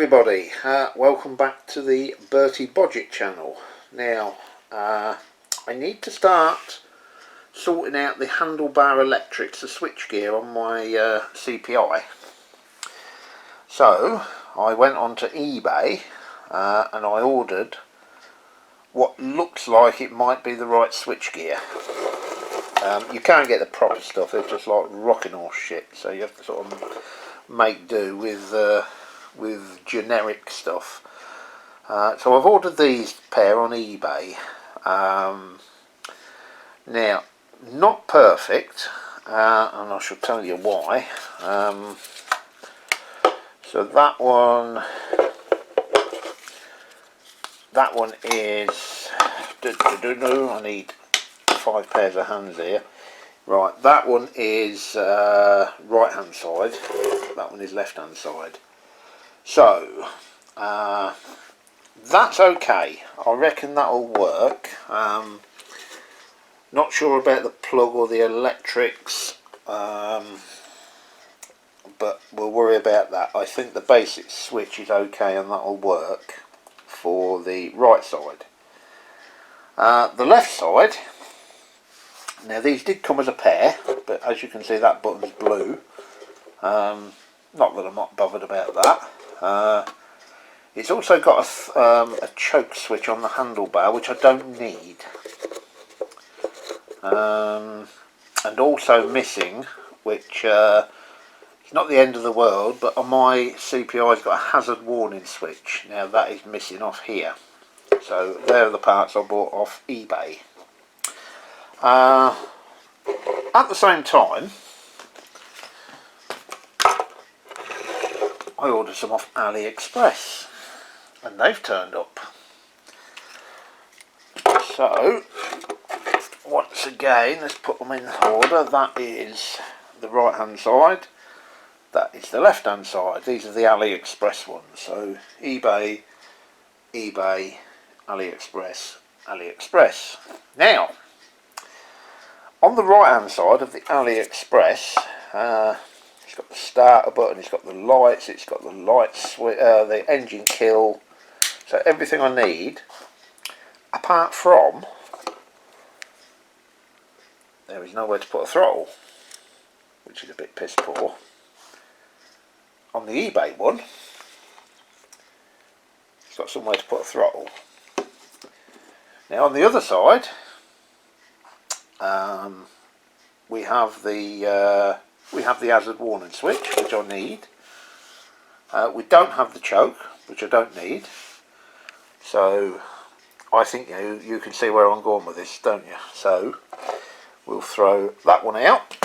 everybody, welcome back to the Bertie Bodget channel. Now I need to start sorting out the handlebar electrics, the switchgear on my CPI. So I went onto eBay and I ordered what looks like it might be the right switchgear. You can't get the proper stuff, they're just like rocking horse shit, so you have to sort of make do with generic stuff. So I've ordered these pair on eBay. Now, not perfect, and I shall tell you why. So that one is, I need 5 pairs of hands here. Right, that one is right hand side, that one is left hand side. So that's okay, I reckon that'll work. Not sure about the plug or the electrics, but we'll worry about that. I think the basic switch is okay and that'll work for the right side. The left side, now these did come as a pair, but as you can see that button's blue. Not that I'm not bothered about that. It's also got a choke switch on the handlebar, which I don't need. And also missing, which it's not the end of the world, but on my CPI it's got a hazard warning switch. Now that is missing off here. So there are the parts I bought off eBay. At the same time, I ordered some off AliExpress and they've turned up. So once again, let's put them in order. That is the right hand side, that is the left hand side. These are the AliExpress ones. So eBay, AliExpress, AliExpress. Now on the right hand side of the AliExpress, it's got the starter button, it's got the lights, the engine kill, so everything I need, apart from there is nowhere to put a throttle, which is a bit piss poor. On the eBay one, it's got somewhere to put a throttle. Now on the other side, we have the hazard warning switch, which I need. We don't have the choke, which I don't need. So I think you can see where I'm going with this, don't you? So we'll throw that one out,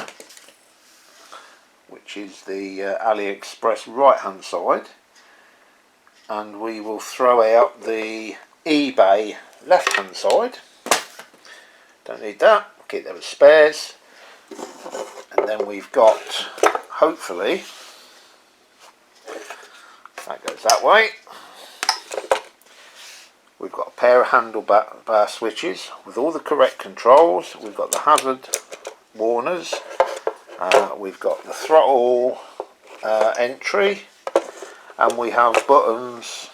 which is the AliExpress right hand side, and we will throw out the eBay left hand side. Don't need that, keep them as spares. And then we've got, hopefully, that goes that way. We've got a pair of handlebar switches with all the correct controls. We've got the hazard warners. We've got the throttle entry, and we have buttons.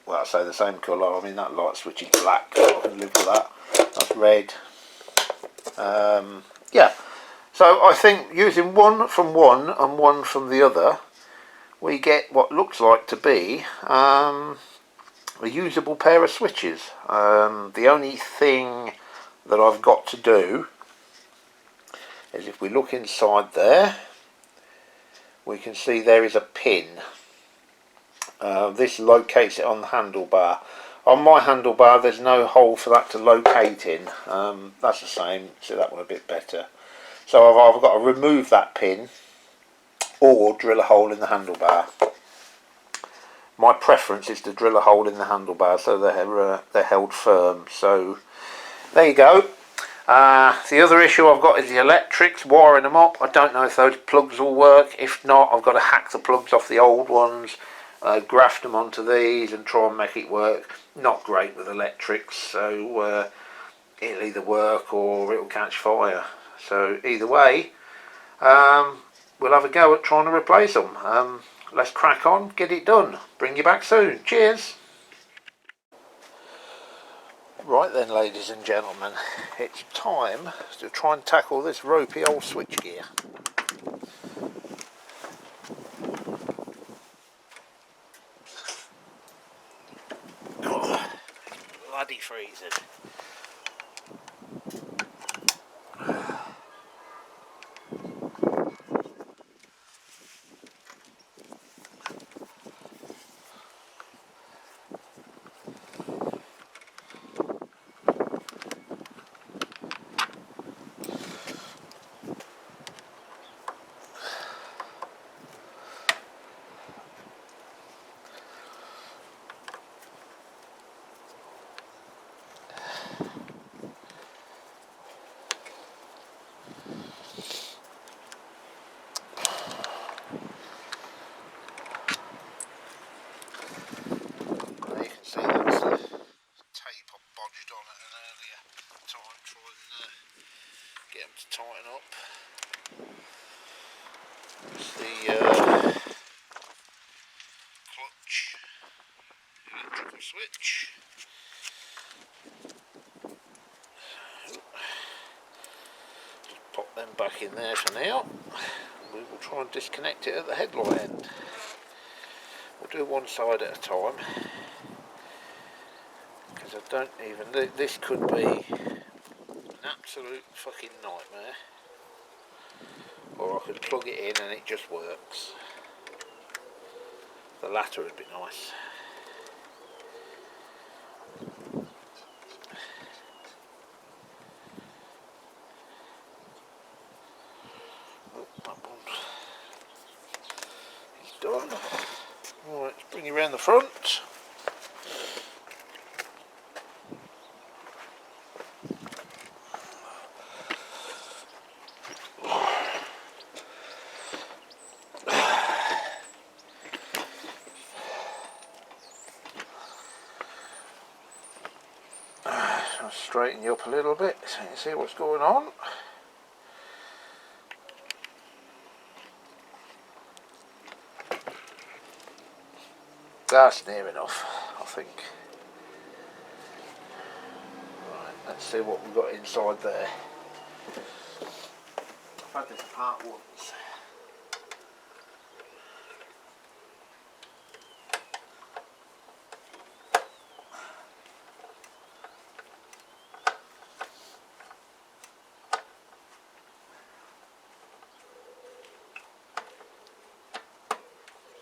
Well, I say the same colour. I mean that light switch is black. I can live with that. That's red. Yeah, so I think using one from one and one from the other, we get what looks like to be a usable pair of switches. The only thing that I've got to do is, if we look inside there, we can see there is a pin. This locates it on the handlebar. On my handlebar there's no hole for that to locate in. That's the same, see that one a bit better. So I've got to remove that pin or drill a hole in the handlebar. My preference is to drill a hole in the handlebar so they're held firm. So there you go. The other issue I've got is the electrics, wiring them up. I don't know if those plugs will work. If not, I've got to hack the plugs off the old ones, graft them onto these and try and make it work. Not great with electrics, so it'll either work or it'll catch fire. So either way, we'll have a go at trying to replace them. let's crack on, get it done. Bring you back soon. Cheers. Right then, ladies and gentlemen, it's time to try and tackle this ropey old switchgear. Oh, bloody freezing. See, that's the tape I bodged on at an earlier time, try and get them to tighten up. It's the clutch electrical switch. Just pop them back in there for now. We will try and disconnect it at the headlight end. We'll do one side at a time. I don't even, this could be an absolute fucking nightmare, or I could plug it in and it just works. The latter would be nice. Oh, that one is done. Right, let's bring you around the front. I'll straighten you up a little bit so you can see what's going on. That's near enough, I think. Right, let's see what we've got inside there. I've had this apart once.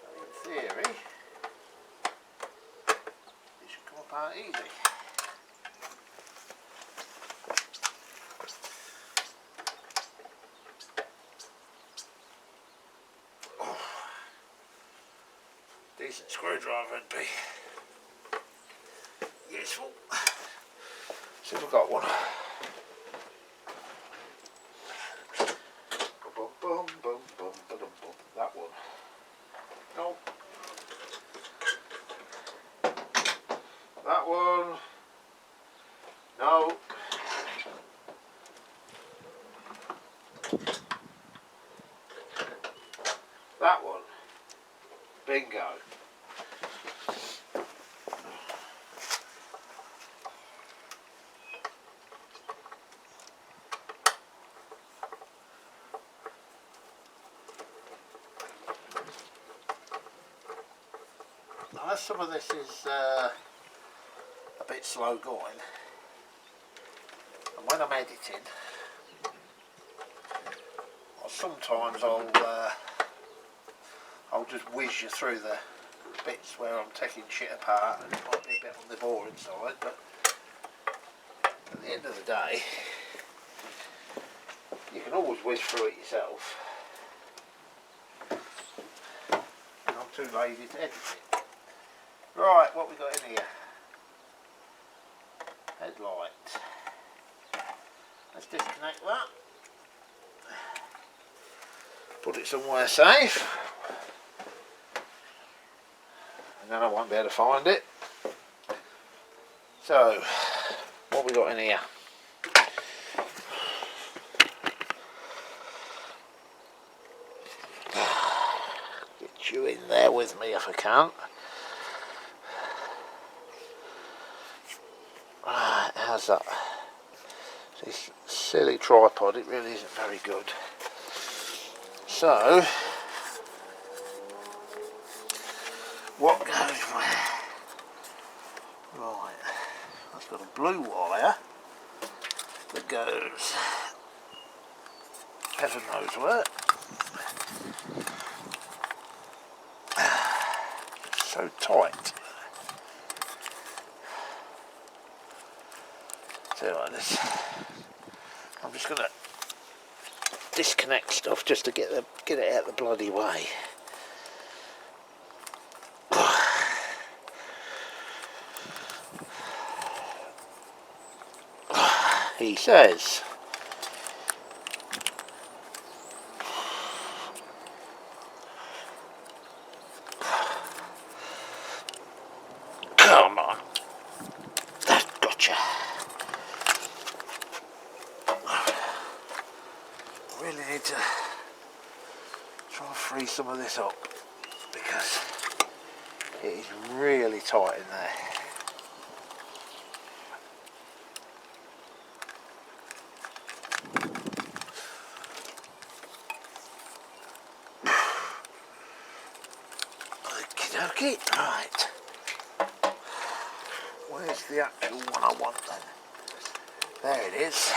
So in theory, it should come apart easy. Decent screwdriver would be useful. See if I've got one. That one. No. That one. No. That one. Bingo. Now, as some of this is a bit slow going, and when I'm editing, sometimes I'll just whiz you through the bits where I'm taking shit apart, and it might be a bit on the boring side, but at the end of the day, you can always whiz through it yourself. I'm too lazy to edit it. Right, what we got in here? Headlight. Let's disconnect that. Put it somewhere safe. And then I won't be able to find it. So, what we got in here? Get you in there with me if I can. Right, how's that? This silly tripod, it really isn't very good. So, what goes where? Right, I've got a blue wire that goes heaven knows where. It's so tight. So like this. I'm just gonna disconnect stuff just to get it out the bloody way. He says, come on, that's gotcha. Really need to try and free some of this up because it is really tight in there. Okay, right. Where's the actual one I want then? There it is.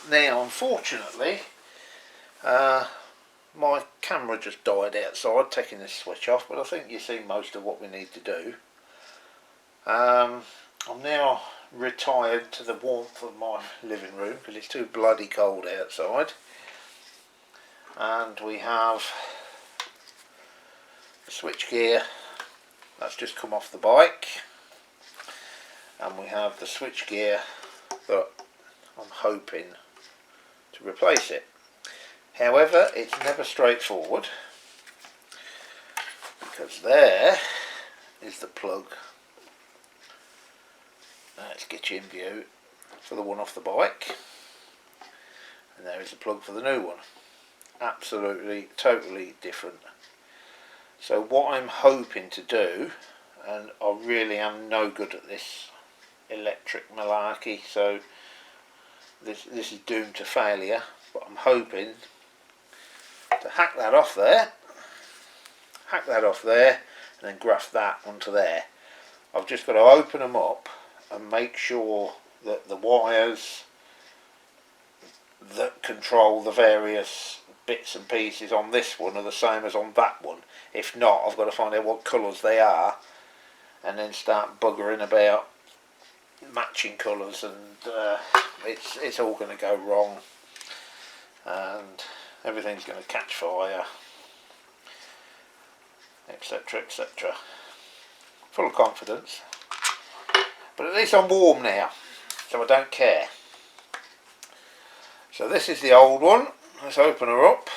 Now, unfortunately, my camera just died outside taking this switch off, but I think you see most of what we need to do. I'm now retired to the warmth of my living room because it's too bloody cold outside. And we have the switchgear that's just come off the bike, and we have the switchgear that I'm hoping to replace it. However, it's never straightforward because there is the plug. Let's get you in view for the one off the bike, and there is the plug for the new one. Absolutely, totally different. So what I'm hoping to do, and I really am no good at this electric malarkey, so this is doomed to failure, but I'm hoping to hack that off there, and then graft that onto there. I've just got to open them up and make sure that the wires that control the various bits and pieces on this one are the same as on that one. If not, I've got to find out what colours they are and then start buggering about matching colours, and it's all going to go wrong and everything's going to catch fire, etc, etc. Full of confidence, but at least I'm warm now, so I don't care. So this is the old one. Let's open her up,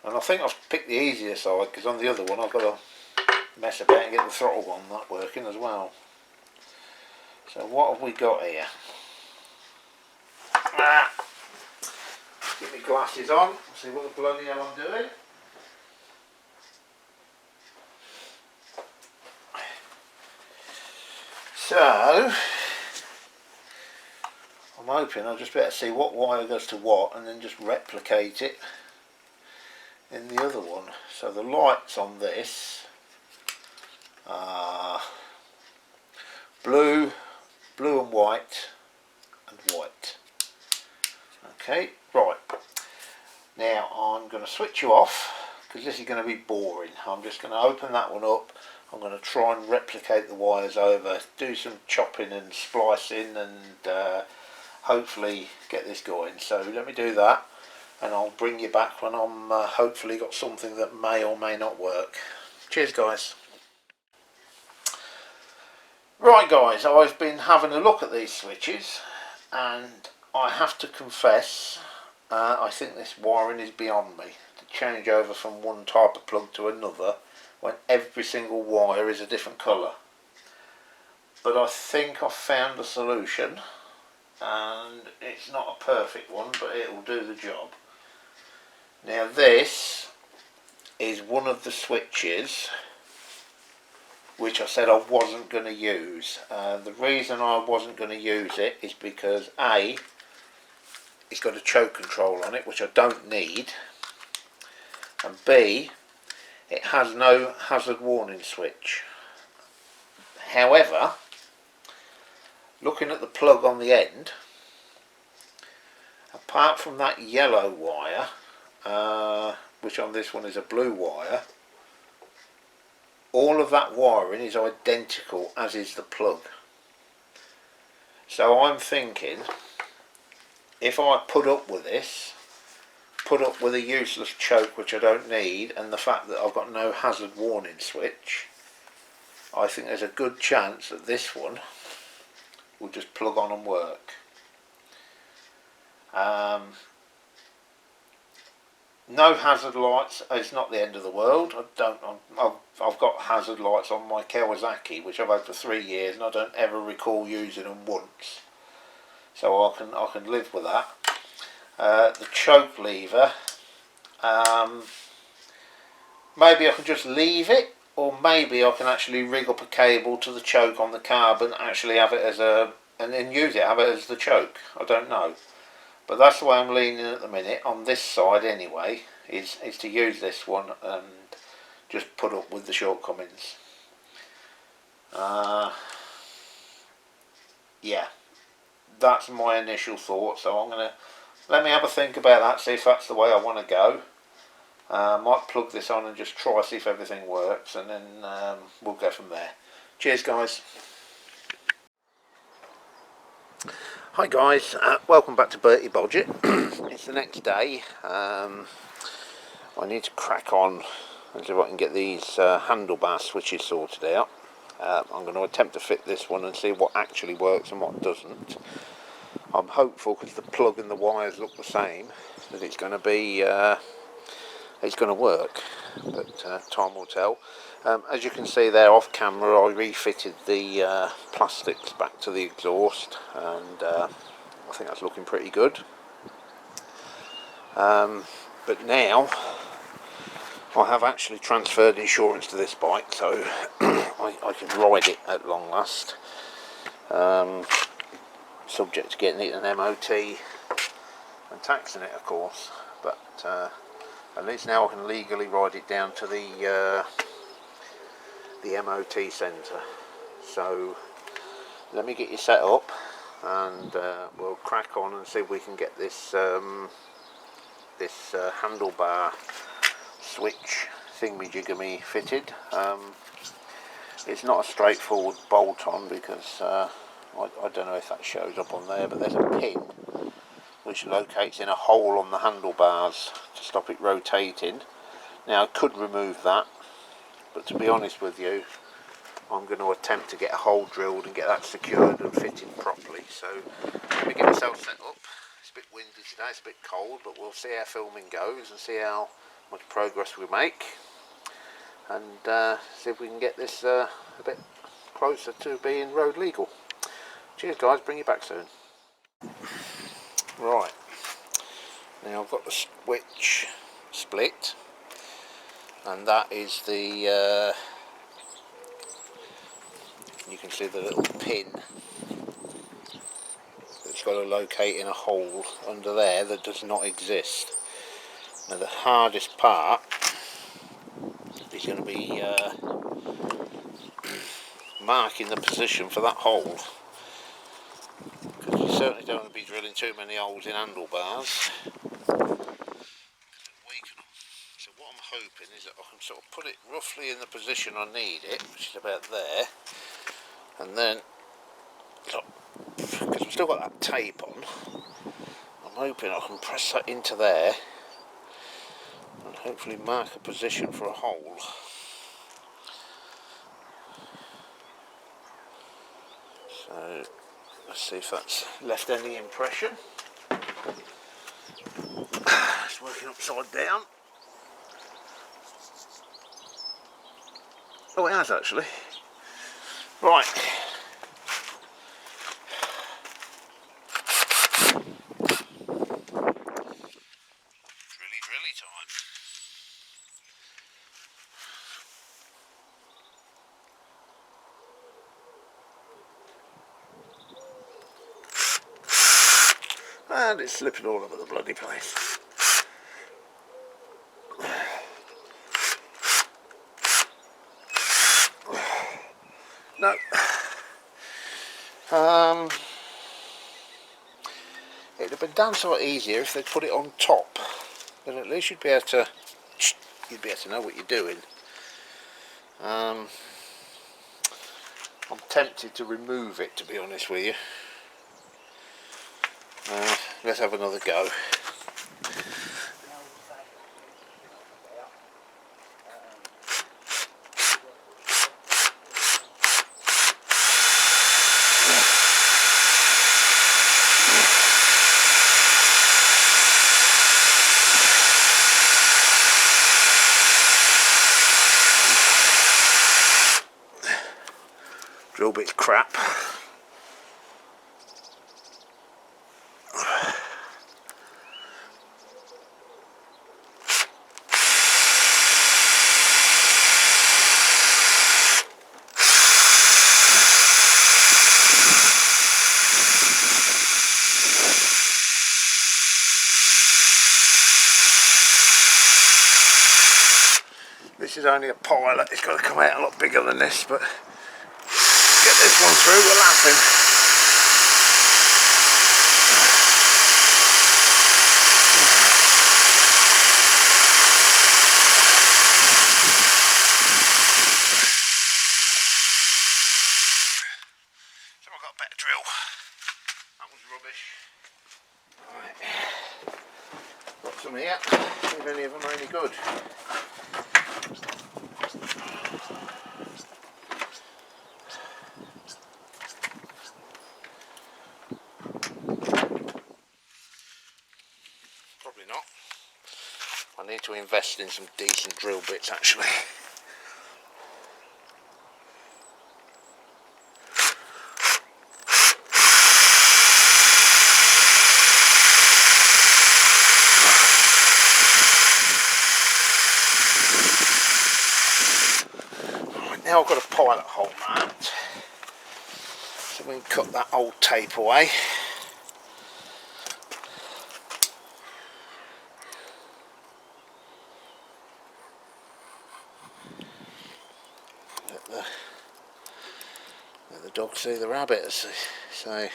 and I think I've picked the easier side because on the other one I've got to mess about and get the throttle one not working as well. So what have we got here? Get my glasses on, see what the bloody hell I'm doing. So I'm hoping I'll just better see what wire goes to what and then just replicate it in the other one. So the lights on this are blue, blue and white, and white. Okay, right. Now I'm going to switch you off because this is going to be boring. I'm just going to open that one up. I'm going to try and replicate the wires over, do some chopping and splicing, and hopefully get this going. So let me do that, and I'll bring you back when I'm hopefully got something that may or may not work. Cheers guys. Right guys, I've been having a look at these switches, and I have to confess, I think this wiring is beyond me to change over from one type of plug to another when every single wire is a different colour. But I think I've found a solution, and it's not a perfect one, but it will do the job. Now this is one of the switches which I said I wasn't going to use. The reason I wasn't going to use it is because A, it's got a choke control on it, which I don't need, and B, it has no hazard warning switch. However, looking at the plug on the end, apart from that yellow wire, which on this one is a blue wire, all of that wiring is identical, as is the plug. So I'm thinking, if I put up with this, put up with a useless choke which I don't need, and the fact that I've got no hazard warning switch, I think there's a good chance that this one will just plug on and work. No hazard lights is not the end of the world. I've got hazard lights on my Kawasaki, which I've had for 3 years, and I don't ever recall using them once. So I can live with that. The choke lever, maybe I can just leave it, or maybe I can actually rig up a cable to the choke on the carb and actually have it as and then use it, have it as the choke. I don't know. But that's the way I'm leaning at the minute, on this side anyway, is to use this one and just put up with the shortcomings. Yeah, that's my initial thought, so I'm going to let me have a think about that, see if that's the way I want to go. Might plug this on and just try, see if everything works, and then we'll go from there. Cheers guys. Hi guys, welcome back to Bertie Bodget. It's the next day. I need to crack on and see if I can get these handlebar switches sorted out. I'm going to attempt to fit this one and see what actually works and what doesn't. I'm hopeful, because the plug and the wires look the same, that it's going to be it's going to work, but time will tell. As you can see there off camera, I refitted the plastics back to the exhaust, and I think that's looking pretty good. But now I have actually transferred insurance to this bike, so I can ride it at long last, subject to getting it an MOT and taxing it, of course. But at least now I can legally ride it down to the MOT centre. So let me get you set up, and we'll crack on and see if we can get this handlebar switch thingy-jigamy fitted. It's not a straightforward bolt on, because I don't know if that shows up on there, but there's a pin which locates in a hole on the handlebars to stop it rotating. Now I could remove that, but to be honest with you, I'm going to attempt to get a hole drilled and get that secured and fitted properly. So let me get myself set up. It's a bit windy today, it's a bit cold, but we'll see how filming goes and see how much progress we make, and see if we can get this a bit closer to being road legal. Cheers guys, bring you back soon. Right, now I've got the switch split, and that is the you can see the little pin that's got to locate in a hole under there that does not exist. Now the hardest part is going to be marking the position for that hole, because you certainly don't want to be drilling too many holes in handlebars, weaken them. So what I'm hoping is that I can sort of put it roughly in the position I need it, which is about there, and then, because I've still got that tape on, I'm hoping I can press that into there and hopefully mark a position for a hole. So let's see if that's left any impression. It's working upside down. Oh, it has actually. Right. and it's slipping all over the bloody place. No. It'd have been done so easier if they'd put it on top. Then at least you'd be able to know what you're doing. I'm tempted to remove it, to be honest with you. Let's have another go. Drill bit's crap. This is only a pilot, it's got to come out a lot bigger than this, but get this one through, we're laughing. So I've got a better drill. That was rubbish. Right. Got some here, see if any of them are any good. Probably not. I need to invest in some decent drill bits actually. Right, now I've got a pilot hole marked, so we can cut that old tape away. Let the dog see the rabbit, as they say.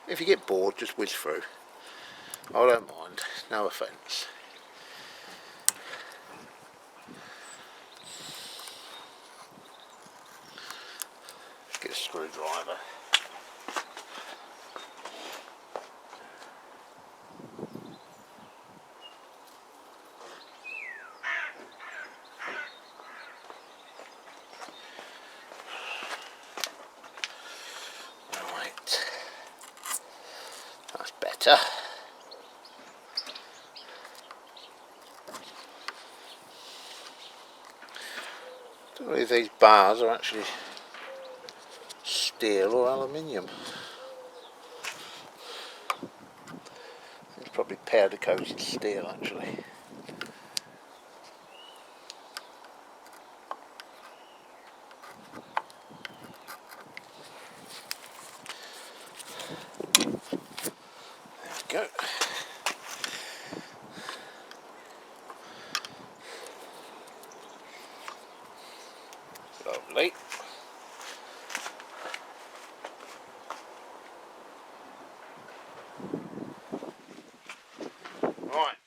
If you get bored, just whiz through. I don't mind, no offence. Get a screwdriver. Right. That's better. I don't know if these bars are actually steel or aluminium. It's probably powder coated steel actually. There we go. Lovely. Right.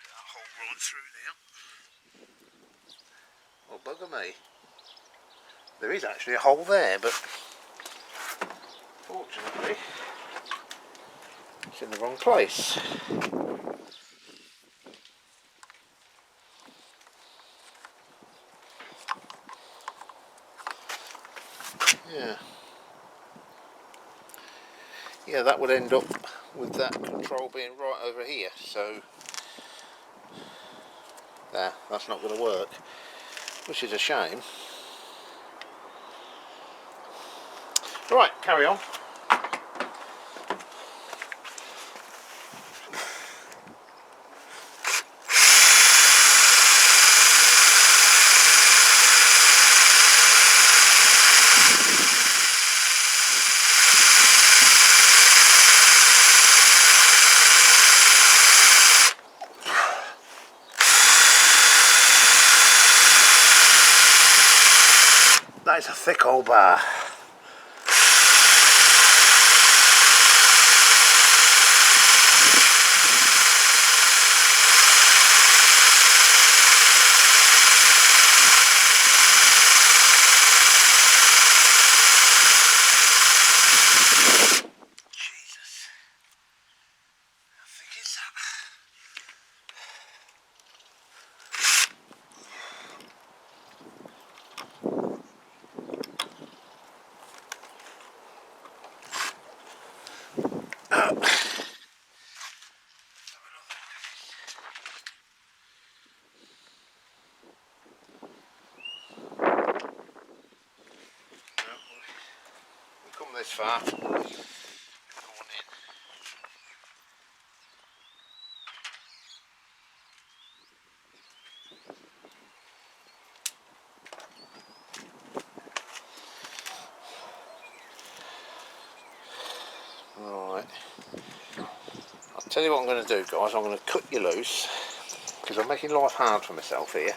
That hole right through now. Oh, bugger me. There is actually a hole there, but fortunately it's in the wrong place. Yeah, that would end up with that control being right over here, so that's not going to work, which is a shame. Right, carry on. That is a thick old bar. Come this far. Go on in. Right. I'll tell you what I'm going to do, guys. I'm going to cut you loose because I'm making life hard for myself here.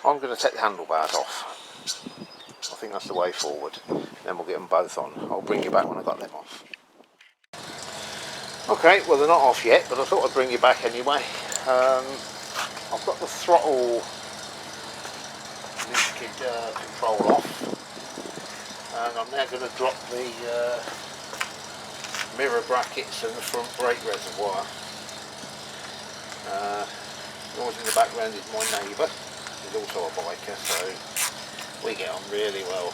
I'm going to take the handlebars off. I think that's the way forward. Then we'll get them both on. I'll bring you back when I've got them off. Okay, well they're not off yet, but I thought I'd bring you back anyway. I've got the throttle control off, and I'm now going to drop the mirror brackets and the front brake reservoir. Noise in the background is my neighbour. He's also a biker, so we get on really well.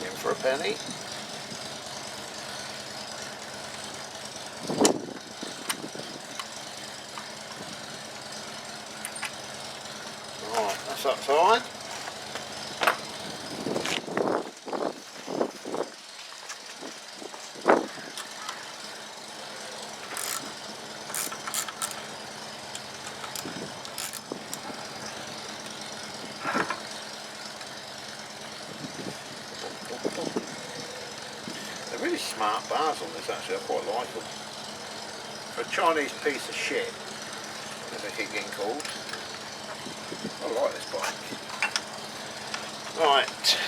In for a penny. Right, that's that side. They're really smart bars on this actually, I quite like them. For a Chinese piece of shit, as they keep getting called, I like this bike. Right.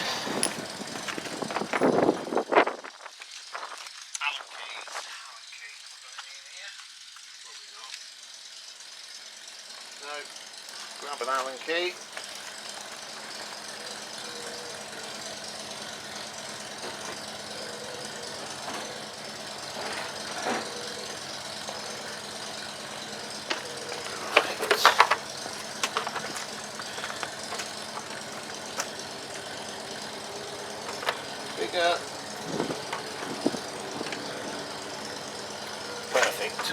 Allen keys. Have I got any in here? Probably not. No. Grab an Allen key. Bigger. Perfect.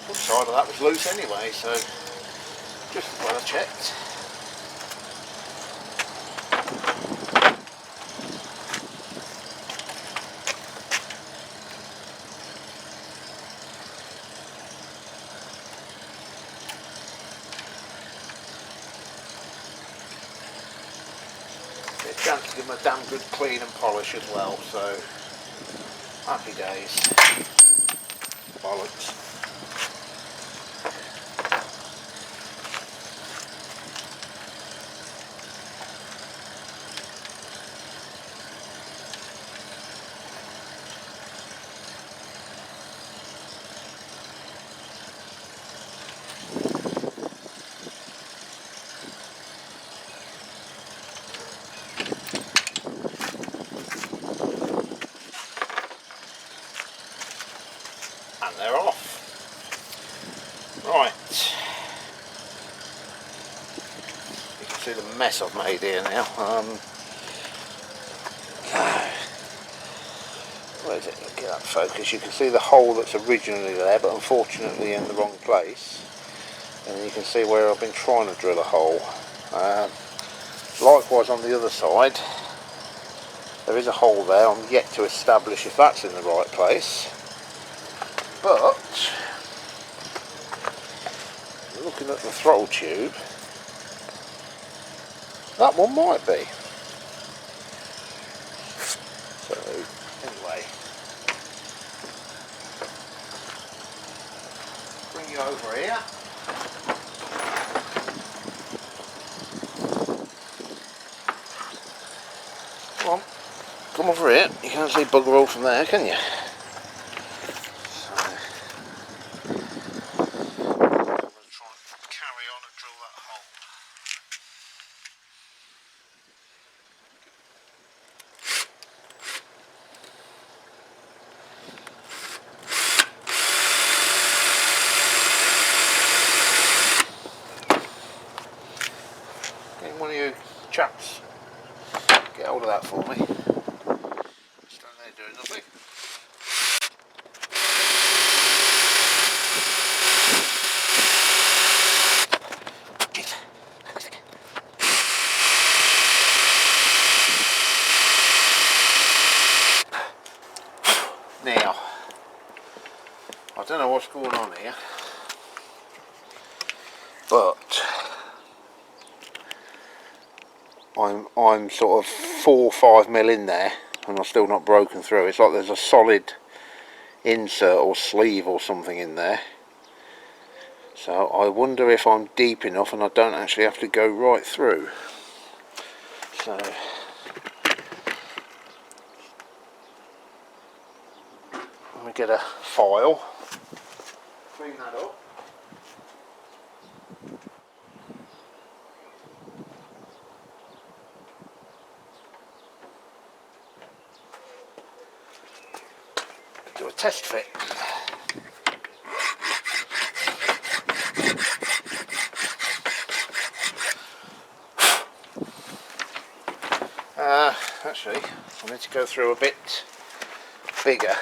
One side of that was loose anyway, so just as well I checked. It's going to give them a damn good clean and polish as well, so happy days. Bollocks. And they're off. Right, you can see the mess I've made here now. Where is it? Get that focus. You can see the hole that's originally there, but unfortunately in the wrong place. And you can see where I've been trying to drill a hole. Likewise on the other side, there is a hole there. I'm yet to establish if that's in the right place. But looking at the throttle tube, that one might be. So anyway, bring you over here. Come over here. You can't see bugger all from there, can you? So, I'm going to try and carry on and drill that hole. Can one of you chaps get hold of that for me? Stand there doing nothing. Now, I don't know what's going on here, but I'm sort of 4 or 5 mil in there, and I'm still not broken through. It's like there's a solid insert or sleeve or something in there. So I wonder if I'm deep enough and I don't actually have to go right through. So let me get a file, clean that up. Do a test fit. Actually, I need to go through a bit bigger.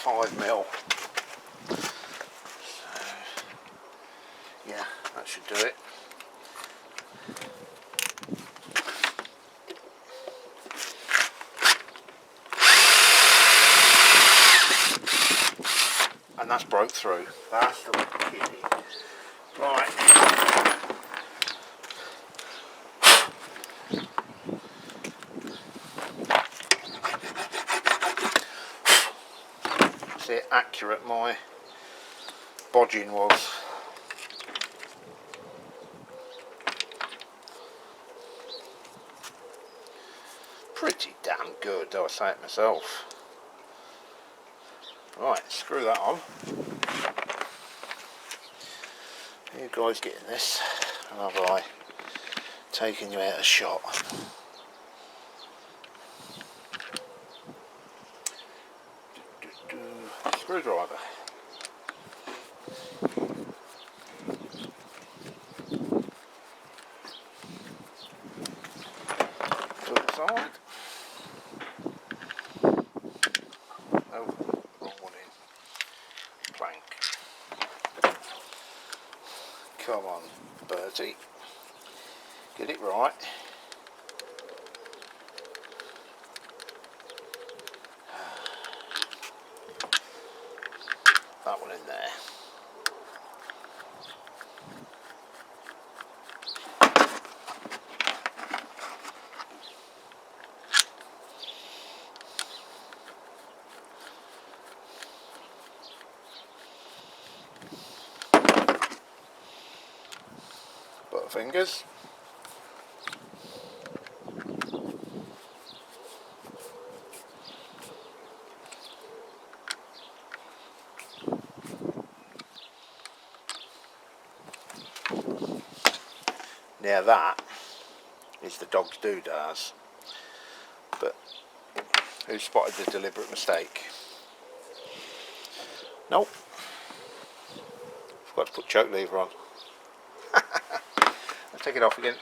5 mil. So, yeah, that should do it. And that's broke through. That's the kitty. Right. See how accurate my bodging was. Pretty damn good, though I say it myself. Right, screw that on. You guys getting this? And have I taken you out of shot? Screwdriver. To the side. Oh, wrong one in. Plank. Come on, Bertie. Get it right. That one in there. Butterfingers. Now that is the dog's doodahs, but who spotted the deliberate mistake? Nope. Forgot to put choke lever on. Let's take it off again.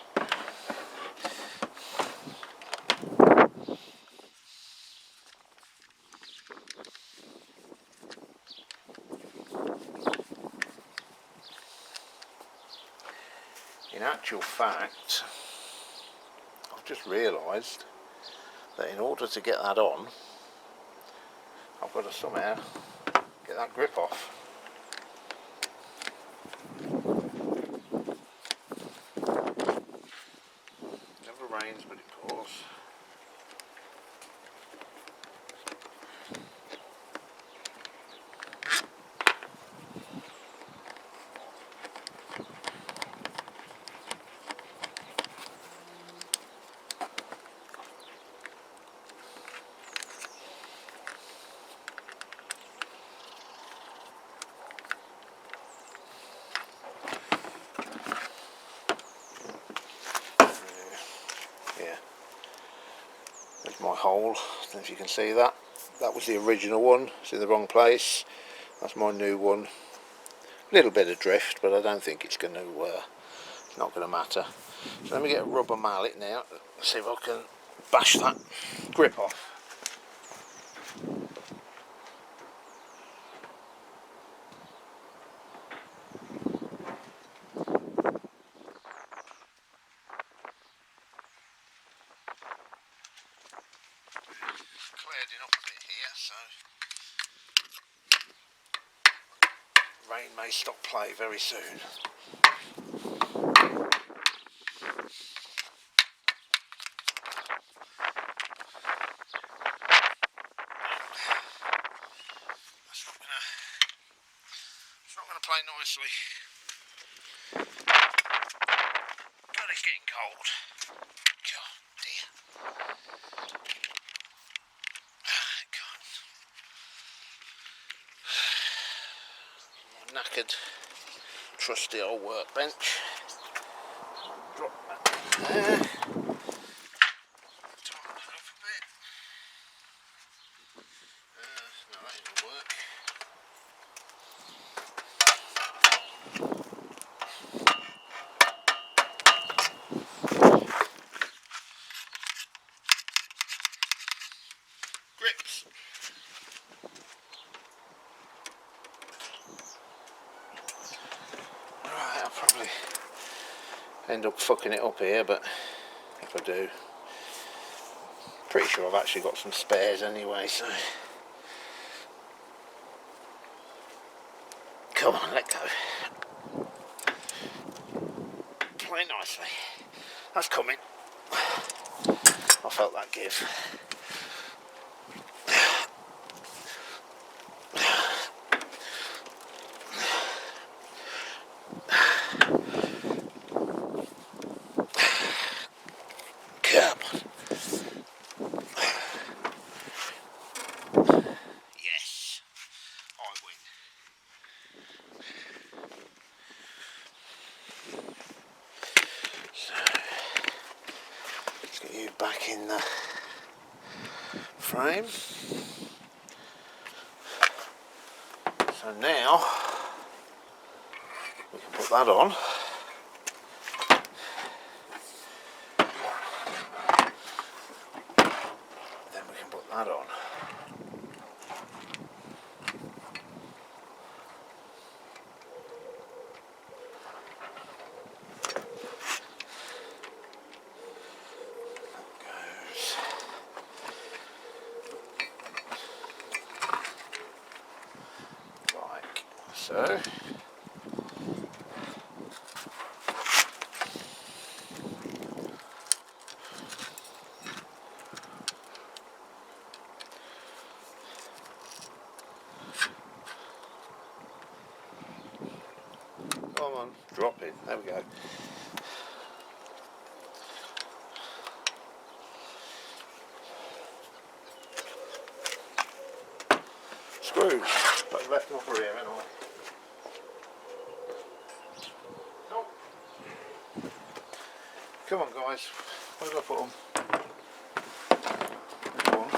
In actual fact, I've just realised that in order to get that on, I've got to somehow get that grip off. Never rains but it pours. Yeah, there's my hole. I don't know if you can see that. That was the original one. It's in the wrong place. That's my new one. A little bit of drift, but I don't think it's going to. It's not going to matter. So let me get a rubber mallet now. See if I can bash that grip off. Clouding up a bit here, so rain may stop play very soon. It's not going to play nicely. God, it's getting cold. God dear. God. My knackered, trusty old workbench. Drop that there. Tighten that up a bit. No, that ain't going to work. Grips. Right, I'll probably end up fucking it up here, but if I do, pretty sure I've actually got some spares anyway, so come on, let go. Play nicely. That's coming. I felt that give. Come on. Yes, I win. So let's get you back in the frame. So now we can put that on. Then we can put that on. So come on, drop it. There we go. Screws. But I left them over here anyway. Nope. Come on, guys. Where do I put them? One.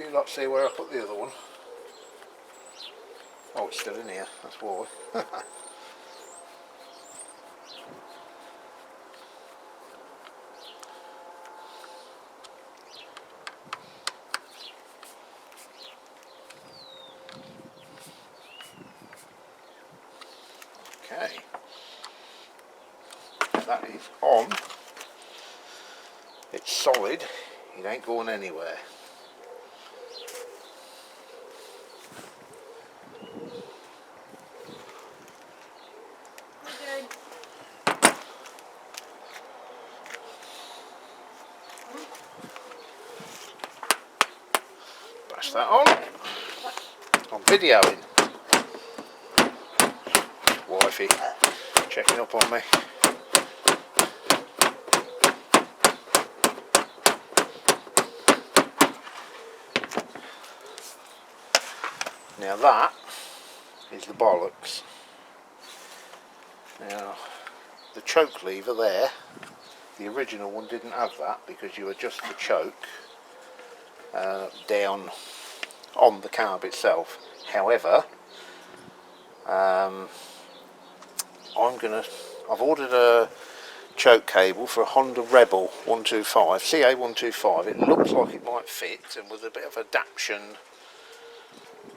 you lot see where I put the other one? Oh, it's still in here, that's why. Okay, that is on. It's solid, it ain't going anywhere. Bash that on. I'm videoing. Wifey checking up on me. Now that is the bollocks. Now the choke lever there, the original one didn't have that because you adjust the choke down on the carb itself. However, I've ordered a choke cable for a Honda Rebel 125, CA125. It looks like it might fit, and with a bit of adaptation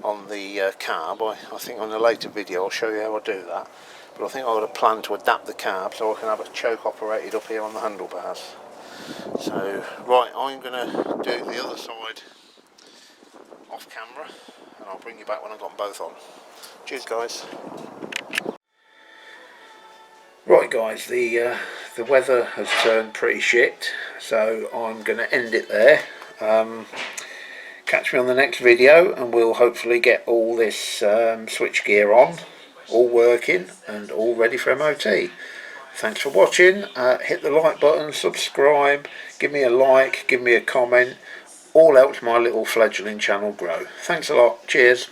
on the carb, I think on a later video I'll show you how I do that. But I think I've got a plan to adapt the carb so I can have a choke operated up here on the handlebars. So, right, I'm going to do the other side off camera, and I'll bring you back when I've got them both on. Cheers, guys. Right, guys, the weather has turned pretty shit, so I'm going to end it there. Catch me on the next video, and we'll hopefully get all this switchgear on, all working, and all ready for MOT. Thanks for watching. Hit the like button, subscribe, give me a like, give me a comment. All helps my little fledgling channel grow. Thanks a lot. Cheers.